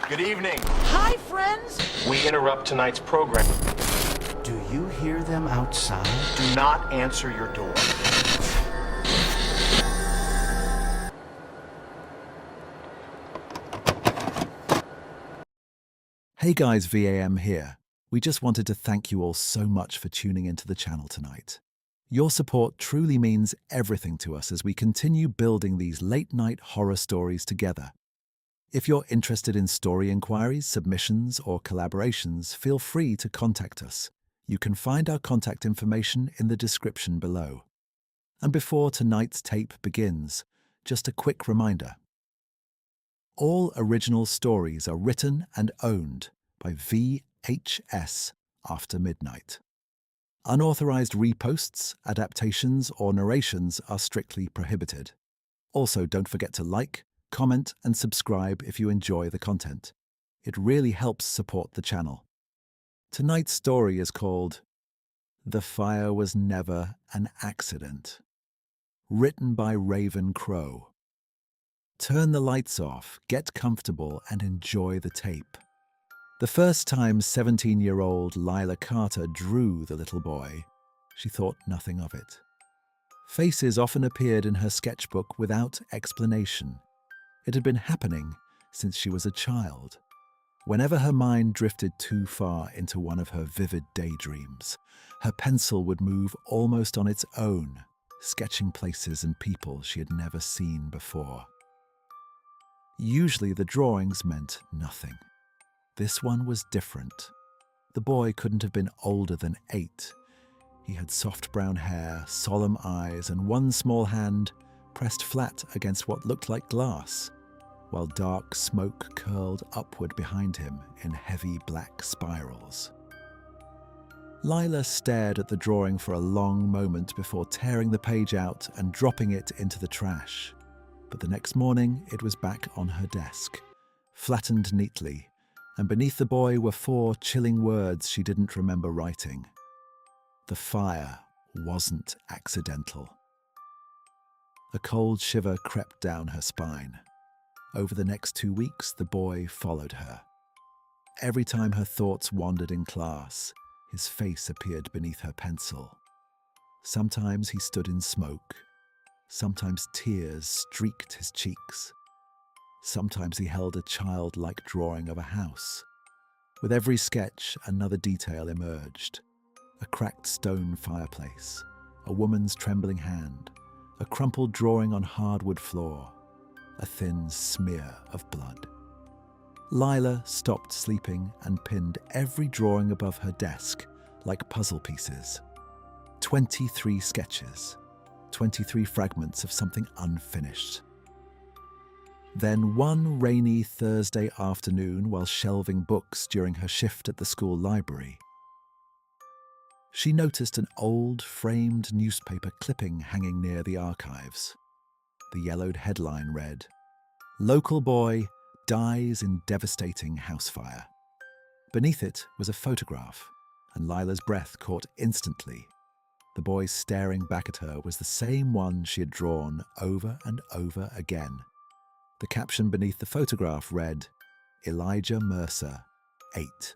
Good evening. Hi, friends. We interrupt tonight's program. Do you hear them outside? Do not answer your door. Hey guys, VAM here. We just wanted to thank you all so much for tuning into the channel tonight. Your support truly means everything to us as we continue building these late-night horror stories together. If you're interested in story inquiries, submissions, or collaborations, feel free to contact us. You can find our contact information in the description below. And before tonight's tape begins, just a quick reminder. All original stories are written and owned by VHS After Midnight. Unauthorized reposts, adaptations, or narrations are strictly prohibited. Also, don't forget to like, comment, and subscribe if you enjoy the content. It really helps support the channel. Tonight's story is called The Fire Was Never an Accident, written by Ravyn Crowe. Turn the lights off, get comfortable, and enjoy the tape. The first time 17-year-old Lila Carter drew the little boy, she thought nothing of it. Faces often appeared in her sketchbook without explanation. It had been happening since she was a child. Whenever her mind drifted too far into one of her vivid daydreams, her pencil would move almost on its own, sketching places and people she had never seen before. Usually the drawings meant nothing. This one was different. The boy couldn't have been older than 8. He had soft brown hair, solemn eyes, and one small hand pressed flat against what looked like glass, while dark smoke curled upward behind him in heavy black spirals. Lila stared at the drawing for a long moment before tearing the page out and dropping it into the trash. But the next morning, it was back on her desk, flattened neatly, and beneath the boy were 4 chilling words she didn't remember writing. The fire wasn't accidental. A cold shiver crept down her spine. Over the next 2 weeks, the boy followed her. Every time her thoughts wandered in class, his face appeared beneath her pencil. Sometimes he stood in smoke. Sometimes tears streaked his cheeks. Sometimes he held a childlike drawing of a house. With every sketch, another detail emerged. A cracked stone fireplace, a woman's trembling hand, a crumpled drawing on hardwood floor, a thin smear of blood. Lila stopped sleeping and pinned every drawing above her desk like puzzle pieces. 23 sketches, 23 fragments of something unfinished. Then one rainy Thursday afternoon, while shelving books during her shift at the school library, she noticed an old framed newspaper clipping hanging near the archives. The yellowed headline read, "Local boy dies in devastating house fire." Beneath it was a photograph, and Lila's breath caught instantly. The boy staring back at her was the same one she had drawn over and over again. The caption beneath the photograph read, "Elijah Mercer, 8,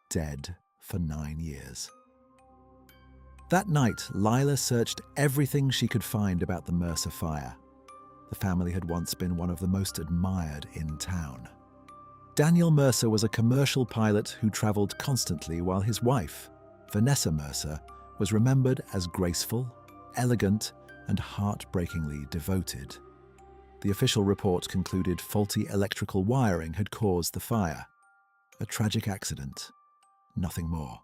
dead for 9 years." That night, Lila searched everything she could find about the Mercer fire. The family had once been one of the most admired in town. Daniel Mercer was a commercial pilot who traveled constantly, while his wife, Vanessa Mercer, was remembered as graceful, elegant, and heartbreakingly devoted. The official report concluded faulty electrical wiring had caused the fire. A tragic accident, nothing more.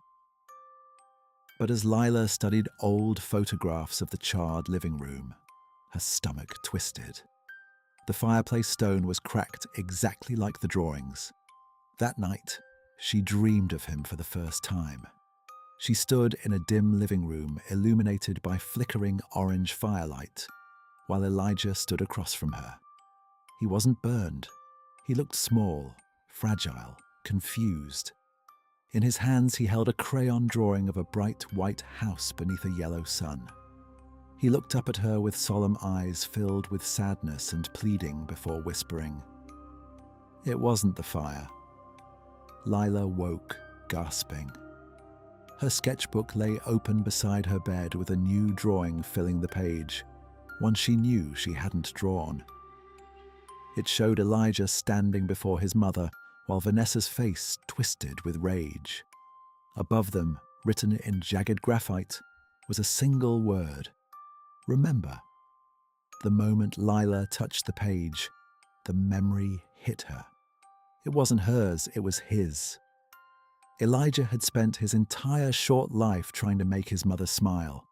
But as Lila studied old photographs of the charred living room, her stomach twisted. The fireplace stone was cracked exactly like the drawings. That night, she dreamed of him for the first time. She stood in a dim living room illuminated by flickering orange firelight, while Elijah stood across from her. He wasn't burned. He looked small, fragile, confused. In his hands he held a crayon drawing of a bright white house beneath a yellow sun. He looked up at her with solemn eyes filled with sadness and pleading before whispering, "It wasn't the fire. Lila woke, gasping. Her sketchbook lay open beside her bed with a new drawing filling the page, one she knew she hadn't drawn. It showed Elijah standing before his mother while Vanessa's face twisted with rage. Above them, written in jagged graphite, was a single word: remember. The moment Lila touched the page, the memory hit her. It wasn't hers, it was his. Elijah had spent his entire short life trying to make his mother smile.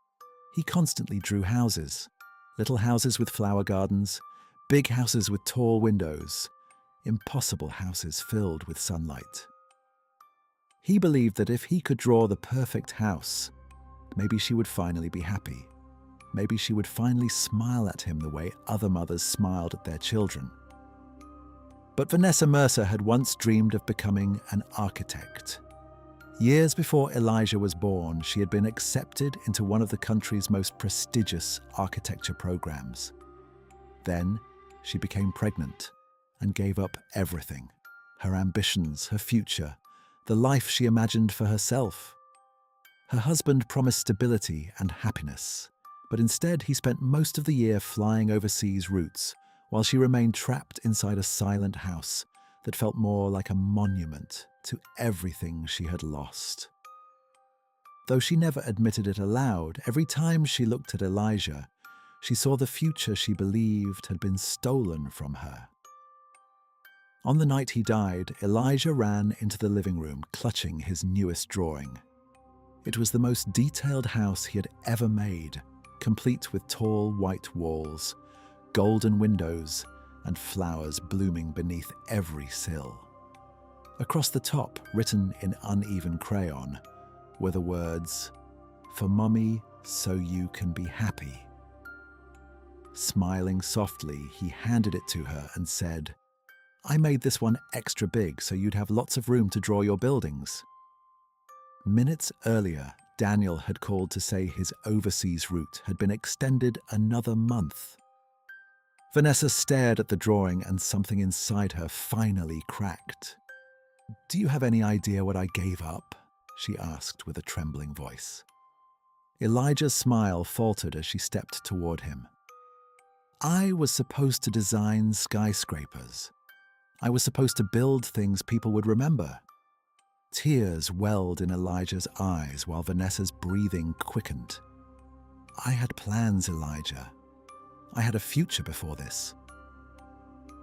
He constantly drew houses. Little houses with flower gardens, big houses with tall windows, impossible houses filled with sunlight. He believed that if he could draw the perfect house, maybe she would finally be happy. Maybe she would finally smile at him the way other mothers smiled at their children. But Vanessa Mercer had once dreamed of becoming an architect. Years before Elijah was born, she had been accepted into one of the country's most prestigious architecture programs. Then, she became pregnant and gave up everything: her ambitions, her future, the life she imagined for herself. Her husband promised stability and happiness, but instead he spent most of the year flying overseas routes while she remained trapped inside a silent house that felt more like a monument to everything she had lost. Though she never admitted it aloud, every time she looked at Elijah, she saw the future she believed had been stolen from her. On the night he died, Elijah ran into the living room, clutching his newest drawing. It was the most detailed house he had ever made, complete with tall white walls, golden windows, and flowers blooming beneath every sill. Across the top, written in uneven crayon, were the words, "For Mommy, so you can be happy." Smiling softly, he handed it to her and said, "I made this one extra big so you'd have lots of room to draw your buildings." Minutes earlier, Daniel had called to say his overseas route had been extended another month. Vanessa stared at the drawing and something inside her finally cracked. "Do you have any idea what I gave up?" she asked with a trembling voice. Elijah's smile faltered as she stepped toward him. "I was supposed to design skyscrapers. I was supposed to build things people would remember." Tears welled in Elijah's eyes while Vanessa's breathing quickened. "I had plans, Elijah. I had a future before this."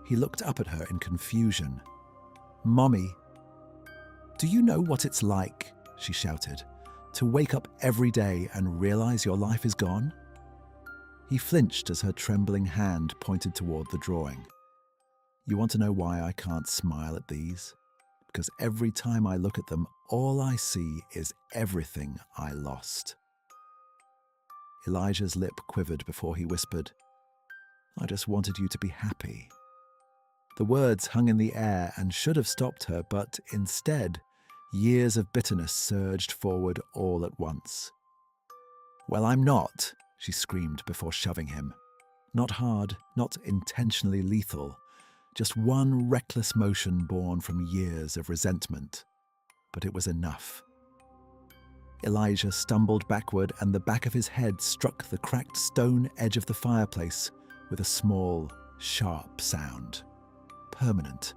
He looked up at her in confusion. "Mommy, do you know what it's like," she shouted, "to wake up every day and realize your life is gone?" He flinched as her trembling hand pointed toward the drawing. "You want to know why I can't smile at these? Because every time I look at them, all I see is everything I lost." Elijah's lip quivered before he whispered, "I just wanted you to be happy." The words hung in the air and should have stopped her, but instead, years of bitterness surged forward all at once. "Well, I'm not," she screamed before shoving him. Not hard, not intentionally lethal, just one reckless motion born from years of resentment. But it was enough. Elijah stumbled backward and the back of his head struck the cracked stone edge of the fireplace with a small, sharp sound. Permanent.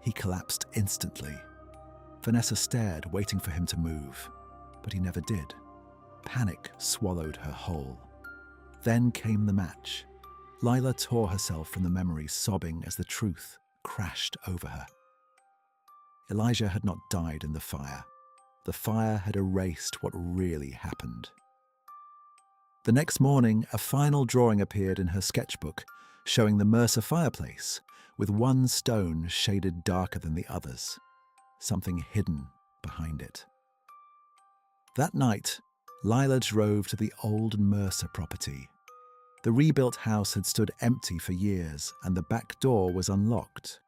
He collapsed instantly. Vanessa stared, waiting for him to move, but he never did. Panic swallowed her whole. Then came the match. Lila tore herself from the memory, sobbing as the truth crashed over her. Elijah had not died in the fire. The fire had erased what really happened. The next morning, a final drawing appeared in her sketchbook, showing the Mercer fireplace, with one stone shaded darker than the others, something hidden behind it. That night, Lila drove to the old Mercer property. The rebuilt house had stood empty for years, and the back door was unlocked.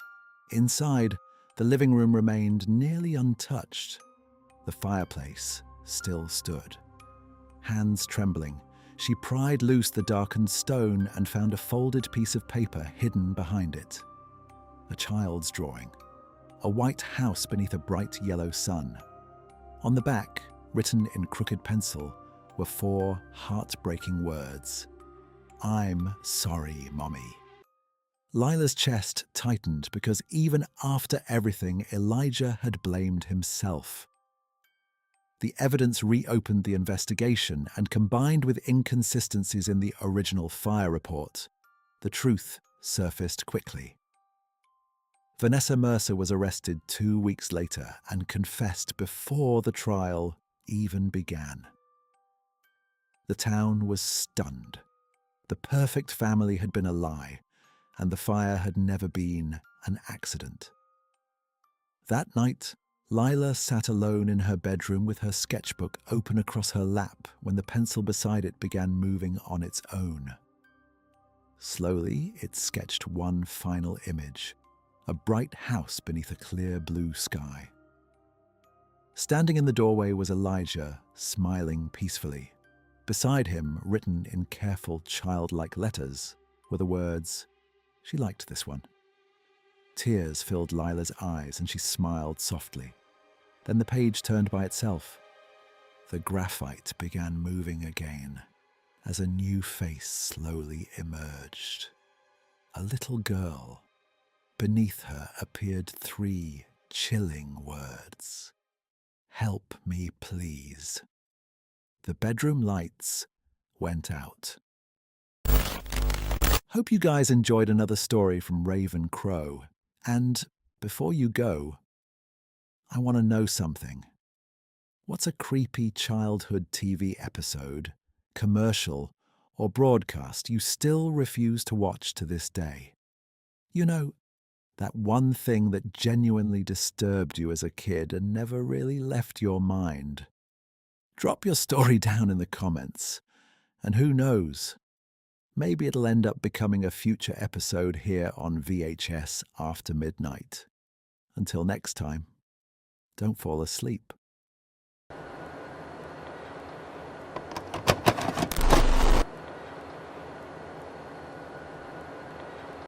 Inside, the living room remained nearly untouched. The fireplace still stood. Hands trembling, she pried loose the darkened stone and found a folded piece of paper hidden behind it. A child's drawing. a white house beneath a bright yellow sun. On the back, written in crooked pencil, were 4 heartbreaking words. "I'm sorry, Mommy." Lila's chest tightened because even after everything, Elijah had blamed himself. The evidence reopened the investigation, and combined with inconsistencies in the original fire report, the truth surfaced quickly. Vanessa Mercer was arrested 2 weeks later and confessed before the trial even began. The town was stunned. The perfect family had been a lie, and the fire had never been an accident. That night, Lila sat alone in her bedroom with her sketchbook open across her lap when the pencil beside it began moving on its own. Slowly, it sketched one final image, a bright house beneath a clear blue sky. Standing in the doorway was Elijah, smiling peacefully. Beside him, written in careful, childlike letters, were the words, "She liked this one." Tears filled Lila's eyes and she smiled softly. Then the page turned by itself. The graphite began moving again as a new face slowly emerged. A little girl. Beneath her appeared 3 chilling words. "Help me, please." The bedroom lights went out. Hope you guys enjoyed another story from Ravyn Crowe. And before you go, I want to know something. What's a creepy childhood TV episode, commercial, or broadcast you still refuse to watch to this day? You know, that one thing that genuinely disturbed you as a kid and never really left your mind. Drop your story down in the comments, and who knows, maybe it'll end up becoming a future episode here on VHS After Midnight. Until next time, don't fall asleep.